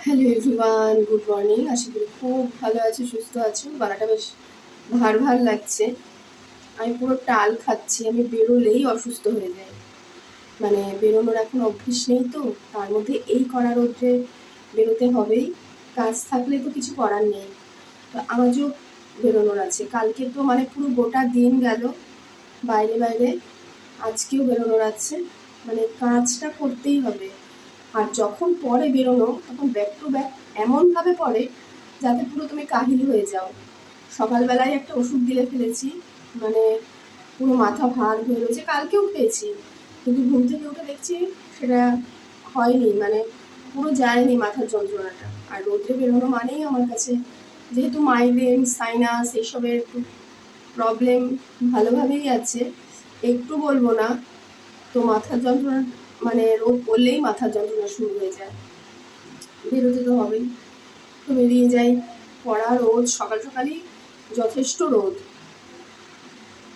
Hello everyone, good morning. আশা করি খুব ভালো আছো, সুস্থ আছো। গলাটা বেশ ভার ভার লাগছে। আমি পুরো টাল খাচ্ছি। আমি বেরোলেই অসুস্থ হয়ে যাই। মানে বেরোনোর এখন অভ্যেস নেই, তো তার মধ্যে এই কড়া রোদ্রে বেরোতে হবেই। কাজ থাকলে তো কিছু করার নেই। তো আজও বেরোনোর আছে। কালকে তো মানে পুরো গোটা দিন গেল বাইরে বাইরে। আজকেও বেরোনোর আছে। মানে কাজটা করতেই হবে। আর যখন পরে বেরোনো তখন ব্যাক টু ব্যাক এমনভাবে পড়ে যাতে পুরো তুমি কাহিল হয়ে যাও। সকালবেলায় একটা ওষুধ দিলে ফেলেছি, মানে পুরো মাথা ভার হয়ে রয়েছে। কালকেও খেয়েছি, কিন্তু ঘুম থেকে উঠে দেখছি সেটা হয়নি, মানে পুরো যায়নি মাথার যন্ত্রণাটা। আর রোদ্রে বেরোনো মানেই আমার কাছে, যেহেতু মাইগ্রেন সাইনাস এইসবের একটু প্রবলেম ভালোভাবেই আছে, একটু বলবো না, তো মাথার যন্ত্রণা, মানে রোদ পড়লেই মাথার যন্ত্রণা শুরু হয়ে যায়। বেরোতে তো হবেই, তো বেরিয়ে যাই। পড়া রোদ, সকাল সকালই যথেষ্ট রোদ।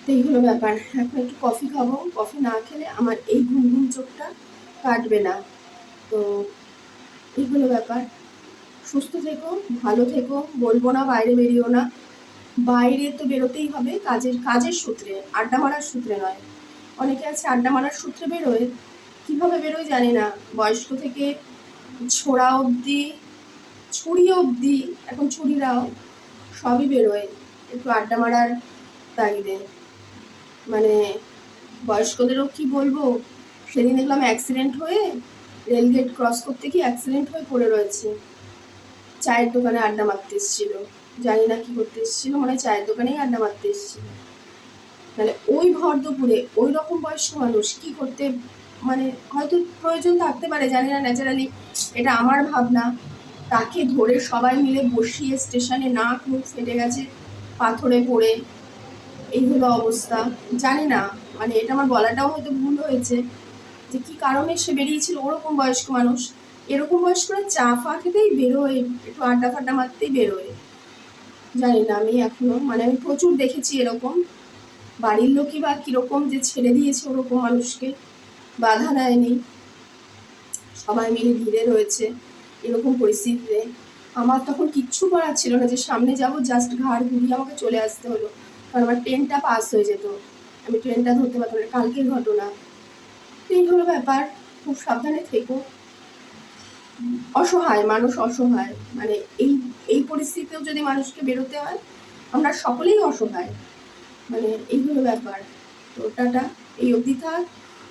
তো এই হলো ব্যাপার। এখন একটু কফি খাবো। কফি না খেলে আমার এই ঘুম ঘুম চোখটা কাটবে না। তো এই হলো ব্যাপার। সুস্থ থেকো, ভালো থেকো। বলবো না বাইরে বেরিও না। বাইরে তো বেরোতেই হবে, কাজের সূত্রে, আড্ডা মারার সূত্রে নয়। অনেকে আছে আড্ডা মারার সূত্রে বেরোয়, কিভাবে বেরোয় জানি না। বয়স্ক থেকে ছোড়া অবধি, ছুরি অবধি, এখন ছুরিরাও সবই বেরোয় একটু আড্ডা মারার তাগিদে। মানে বয়স্কদেরও কি বলবো, সেদিন দেখলাম অ্যাক্সিডেন্ট হয়ে, রেলগেট ক্রস করতে গিয়ে অ্যাক্সিডেন্ট হয়ে পড়ে রয়েছে। চায়ের দোকানে আড্ডা মারতে এসেছিল, জানি না কি করতে এসেছিল, মানে চায়ের দোকানেই আড্ডা মারতে এসেছিল। মানে ওই ভর দুপুরে ওই রকম বয়স্ক মানুষ কি করতে, মানে হয়তো প্রয়োজন থাকতে পারে, জানি না, ন্যাচারালি এটা আমার ভাবনা। তাকে ধরে সবাই মিলে বসিয়ে স্টেশনে নাক মুখ ফেটে গেছে পাথরে পড়ে, এই হলো অবস্থা। জানি না, মানে এটা আমার বলাটাও হয়তো ভুল হয়েছে, যে কি কারণে সে বেরিয়েছিল। ওরকম বয়স্ক মানুষ, এরকম বয়স্করা চা ফা খেতেই বেরোয়, একটু আড্ডা ফাড্ডা মারতেই বেরোয়। জানি না, আমি এখনো, মানে আমি প্রচুর দেখেছি এরকম। বাড়ির লোকই বা কিরকম যে ছেড়ে দিয়েছে ওরকম মানুষকে, বাধা দেয়নি, সবাই মিলে ঘিরে রয়েছে এরকম পরিস্থিতিতে। আমার তখন কিচ্ছু করার ছিল না যে সামনে যাব, জাস্ট ঘাড় ঘুরিয়ে আমাকে চলে আসতে হলো, কারণ আমার ট্রেনটা পাস হয়ে যেত, আমি ট্রেনটা ধরতে পারতাম না। কালকের ঘটনা। এই হলো ব্যাপার। খুব সাবধানে থেকো। অসহায় মানুষ, অসহায়, মানে এই এই পরিস্থিতিতেও যদি মানুষকে বেরোতে হয়, আমরা সকলেই অসহায়। মানে এই হলো ব্যাপার। তো টাটা, এই অবধি থাক।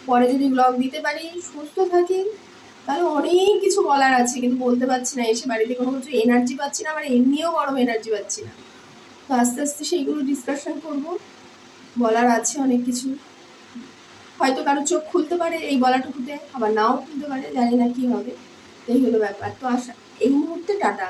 পরে যদি ব্লগ দিতে পারি, সুস্থ থাকি, তাহলে অনেক কিছু বলার আছে, কিন্তু বলতে পারছি না। এসে বাড়িতে কোনো কিছু এনার্জি পাচ্ছি না, আমার এমনিও গরম এনার্জি পাচ্ছি না। তো আস্তে আস্তে সেইগুলো ডিসকাশন করব। বলার আছে অনেক কিছু। হয়তো কারো চোখ খুলতে পারে এই বলাটুকুতে, আবার নাও খুলতে পারে, জানি না কি হবে। এই হলো ব্যাপার। তো এই মুহূর্তে টাটা।